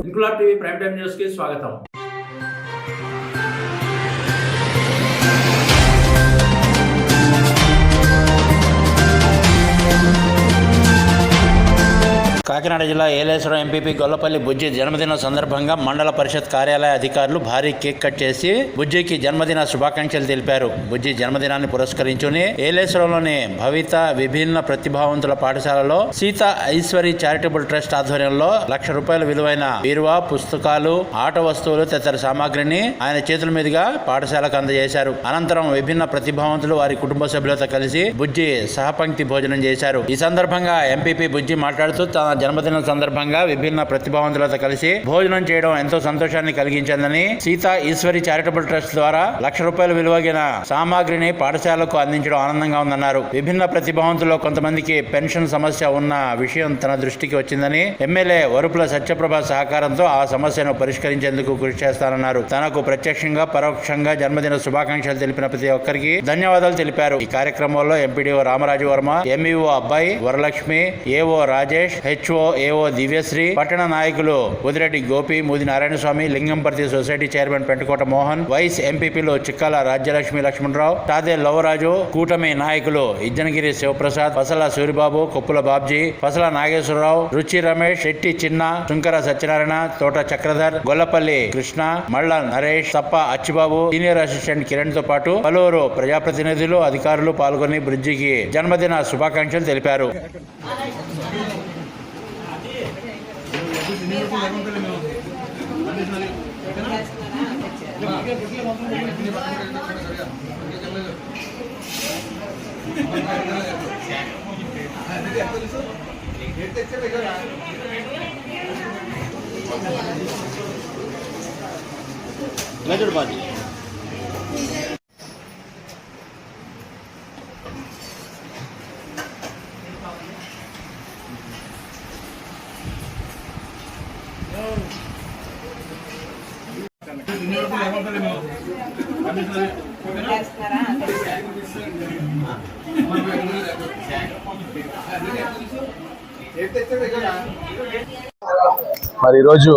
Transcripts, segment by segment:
Inquilab TV prime time news కి స్వాగతం. కాకినాడ జిల్లా ఏలేశ్వరం ఎంపీపీ గొల్లపల్లి బుజ్జి జన్మదిన సందర్భంగా మండల పరిషత్ కార్యాలయ అధికారులు భారీ కేక్ కట్ చేసి బుజ్జికి జన్మదిన శుభాకాంక్షలు తెలిపారు. బుజ్జి జన్మదినాన్ని పురస్కరించుని ఏలేశ్వరంలోని భవిత విభిన్న ప్రతిభావంతుల పాఠశాలలో సీత ఐశ్వరి చారిటబుల్ ట్రస్ట్ ఆధ్వర్యంలో ₹1,00,000 విలువైన బీరువా, పుస్తకాలు, ఆట వస్తువులు తదితర సామాగ్రిని ఆయన చేతుల మీదుగా పాఠశాలకు అందజేశారు. అనంతరం విభిన్న ప్రతిభావంతులు వారి కుటుంబ సభ్యులతో కలిసి బుజ్జి సహపంక్తి భోజనం చేశారు. ఈ సందర్భంగా ఎంపీపీ బుజ్జి మాట్లాడుతూ తన జన్మదినం సందర్భంగా విభిన్న ప్రతిభావంతులతో కలిసి భోజనం చేయడం ఎంతో సంతోషాన్ని కలిగించిందని, సీతా ఈశ్వరి చారిటబుల్ ట్రస్ట్ ద్వారా ₹1,00,000 విలువగిన సామాగ్రిని పాఠశాలకు అందించడం ఆనందంగా ఉందన్నారు. విభిన్న ప్రతిభావంతుల్లో కొంతమందికి పెన్షన్ సమస్య ఉన్న విషయం తన దృష్టికి వచ్చిందని, ఎమ్మెల్యే వరుపుల సత్యప్రభ సహకారంతో ఆ సమస్యను పరిష్కరించేందుకు కృషి చేస్తానన్నారు. తనకు ప్రత్యక్షంగా పరోక్షంగా జన్మదిన శుభాకాంక్షలు తెలిపిన ప్రతి ఒక్కరికి ధన్యవాదాలు తెలిపారు. ఈ కార్యక్రమంలో MPDO Ramaraju Varma, MEO Abbayi, Varalakshmi, AO Rajesh, AO Divyasri, పట్టణ నాయకులు Udireddy Gopi, Moodi Narayanaswamy, Lingamparthi society chairman Pentakota Mohan, vice ఎంపీపీలు చిక్కాల రాజ్యలక్ష్మి లక్ష్మణరావు, తాదే లవరాజు, కూటమి నాయకులు ఇజ్జనగిరి శివప్రసాద్, పసల సూరిబాబు, కొప్పుల బాబ్జీ, పసల నాగేశ్వరరావు, రుచి రమేష్, శెట్టి చిన్న, శుంకర సత్యనారాయణ, తోట చక్రధర్, గొల్లపల్లి కృష్ణ, మళ్ళ నరేష్, తప్ప అచ్చిబాబు, సీనియర్ అసిస్టెంట్ కిరణ్ తో పాటు పలువురు ప్రజాప్రతినిధులు, అధికారులు పాల్గొని బుజ్జికి జన్మదిన శుభాకాంక్షలు తెలిపారు. మరి ఈరోజు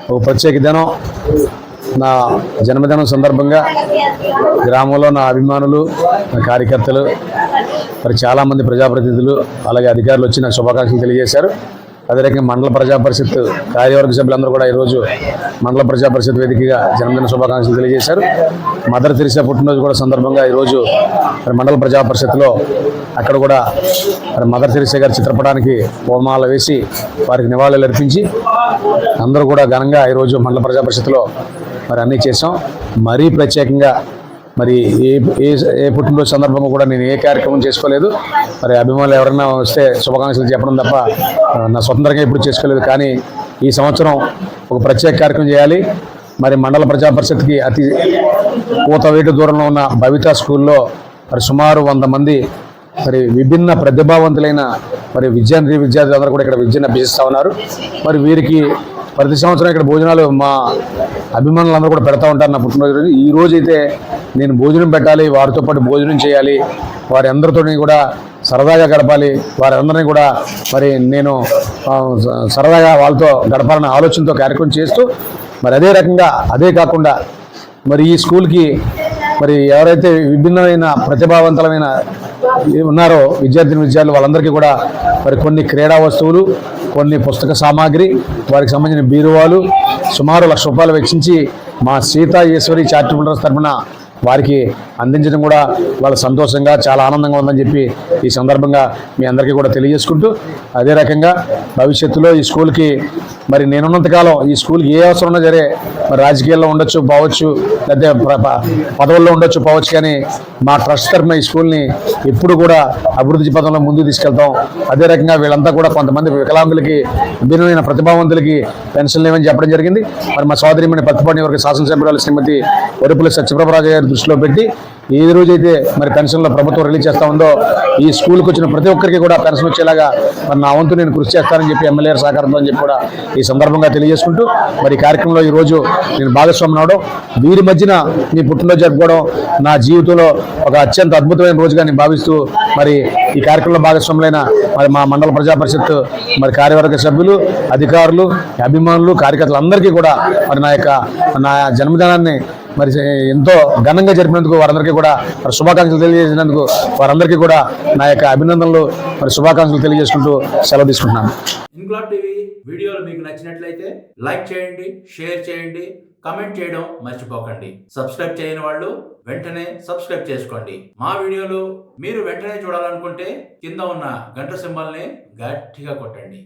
ఒక ప్రత్యేక దినం. నా జన్మదినం సందర్భంగా గ్రామంలో నా అభిమానులు, నా కార్యకర్తలు, మరి చాలామంది ప్రజాప్రతినిధులు అలాగే అధికారులు వచ్చి నాకు శుభాకాంక్షలు తెలియజేశారు. అదే రకంగా మండల ప్రజా పరిషత్ కార్యవర్గ సభ్యులందరూ కూడా ఈరోజు మండల ప్రజా పరిషత్ వేదికగా జన్మదిన శుభాకాంక్షలు తెలియజేశారు. మదర్ తెరిసా పుట్టినరోజు కూడా సందర్భంగా ఈరోజు మరి మండల ప్రజా పరిషత్లో అక్కడ కూడా మరి మదర్ తెరిసా గారి చిత్రపటానికి పూలమాల వేసి వారికి నివాళులు అర్పించి అందరూ కూడా ఘనంగా ఈరోజు మండల ప్రజా పరిషత్లో మరి అన్నీ చేసాం. మరీ ప్రత్యేకంగా మరి ఏ పుట్టినరోజు సందర్భంగా కూడా నేను ఏ కార్యక్రమం చేసుకోలేదు. మరి అభిమానులు ఎవరైనా వస్తే శుభాకాంక్షలు చెప్పడం తప్ప నా స్వతంత్రంగా ఎప్పుడు చేసుకోలేదు. కానీ ఈ సంవత్సరం ఒక ప్రత్యేక కార్యక్రమం చేయాలి. మరి మండల ప్రజా పరిషత్కి అతి కూతవేటు దూరంలో ఉన్న భవిత స్కూల్లో మరి సుమారు 100 మంది మరి విభిన్న ప్రతిభావంతులైన మరి విద్యార్థులందరూ కూడా ఇక్కడ విద్యను అభ్యసిస్తూ ఉన్నారు. మరి వీరికి ప్రతి సంవత్సరం ఇక్కడ భోజనాలు మా అభిమానులందరూ కూడా పెడతా ఉంటారు. నా పుట్టినరోజు రోజు ఈ రోజు అయితే నేను భోజనం పెట్టాలి, వారితో పాటు భోజనం చేయాలి, వారి అందరితో కూడా సరదాగా గడపాలి, వారందరినీ కూడా మరి నేను సరదాగా వాళ్ళతో గడపాలన్న ఆలోచనతో కార్యక్రమం చేస్తూ మరి అదే రకంగా అదే కాకుండా మరి ఈ స్కూల్కి మరి ఎవరైతే విభిన్నమైన ప్రతిభావంతులమైన ఉన్నారో విద్యార్థులు వాళ్ళందరికీ కూడా మరి కొన్ని క్రీడా వస్తువులు, కొన్ని పుస్తక సామాగ్రి, వారికి సంబంధించిన బీరువాలు సుమారు ₹1,00,000 వెచ్చించి మా సీతా ఈశ్వరి చారిటబుల్ ట్రస్ట్ తరఫున వారికి అందించడం కూడా వాళ్ళ సంతోషంగా చాలా ఆనందంగా ఉందని చెప్పి ఈ సందర్భంగా మీ అందరికీ కూడా తెలియజేసుకుంటూ, అదే రకంగా భవిష్యత్తులో ఈ స్కూల్కి మరి నేనున్నంతకాలం ఈ స్కూల్కి ఏ అవసరం ఉన్నా సరే మరి రాజకీయాల్లో ఉండొచ్చు పోవచ్చు, లేకపోతే పదవుల్లో ఉండొచ్చు పోవచ్చు, కానీ మా ట్రస్ట్ తరఫున ఈ స్కూల్ని ఎప్పుడు కూడా అభివృద్ధి పదంలో ముందుకు తీసుకెళ్తాం. అదే రకంగా వీళ్ళంతా కూడా కొంతమంది వికలాంగులకి విభిన్నమైన ప్రతిభావంతులకి పెన్షన్లు ఏమని చెప్పడం జరిగింది. మరి మా సోదరిమణి పత్తిపాటి వరకు శాసనసభ్యురాలు శ్రీమతి వరుపుల సత్యప్రభరాజు గారి దృష్టిలో పెట్టి ఏ రోజైతే మరి పెన్షన్లో ప్రభుత్వం రిలీజ్ చేస్తా ఉందో ఈ స్కూల్కి వచ్చిన ప్రతి ఒక్కరికి కూడా పెన్షన్ వచ్చేలాగా మరి నా వంతు నేను కృషి చేస్తానని చెప్పి ఎమ్మెల్యే సహకారంతో అని చెప్పి కూడా ఈ సందర్భంగా తెలియజేసుకుంటూ మరి ఈ కార్యక్రమంలో ఈరోజు నేను భాగస్వామి అవడం, వీరి మధ్యన నీ పుట్టినరోజు జరుపుకోవడం నా జీవితంలో ఒక అత్యంత అద్భుతమైన రోజుగా నేను భావిస్తూ మరి ఈ కార్యక్రమంలో భాగస్వాములైన మరి మా మండల ప్రజా పరిషత్ మరి కార్యవర్గ సభ్యులు, అధికారులు, అభిమానులు, కార్యకర్తలు అందరికీ కూడా మరి నా జన్మదినాన్ని మరి ఎంతో ఘనంగా జరిపినందుకు వారందరికీ కూడా మరి శుభాకాంక్షలు తెలియజేసినందుకు వారందరికీ కూడా నా యొక్క అభినందనలు మరి శుభాకాంక్షలు తెలియజేసుకుంటూ సెలవు తీసుకుంటున్నాను. ఇంక్లాబ్ టీవీ వీడియోలు మీకు నచ్చినట్లయితే లైక్ చేయండి, షేర్ చేయండి, కమెంట్ చేయడం మర్చిపోకండి. సబ్స్క్రైబ్ చేయని వాళ్ళు వెంటనే సబ్స్క్రైబ్ చేసుకోండి. మా వీడియోలు మీరు వెంటనే చూడాలనుకుంటే కింద ఉన్న గంట సింబల్ని గట్టిగా కొట్టండి.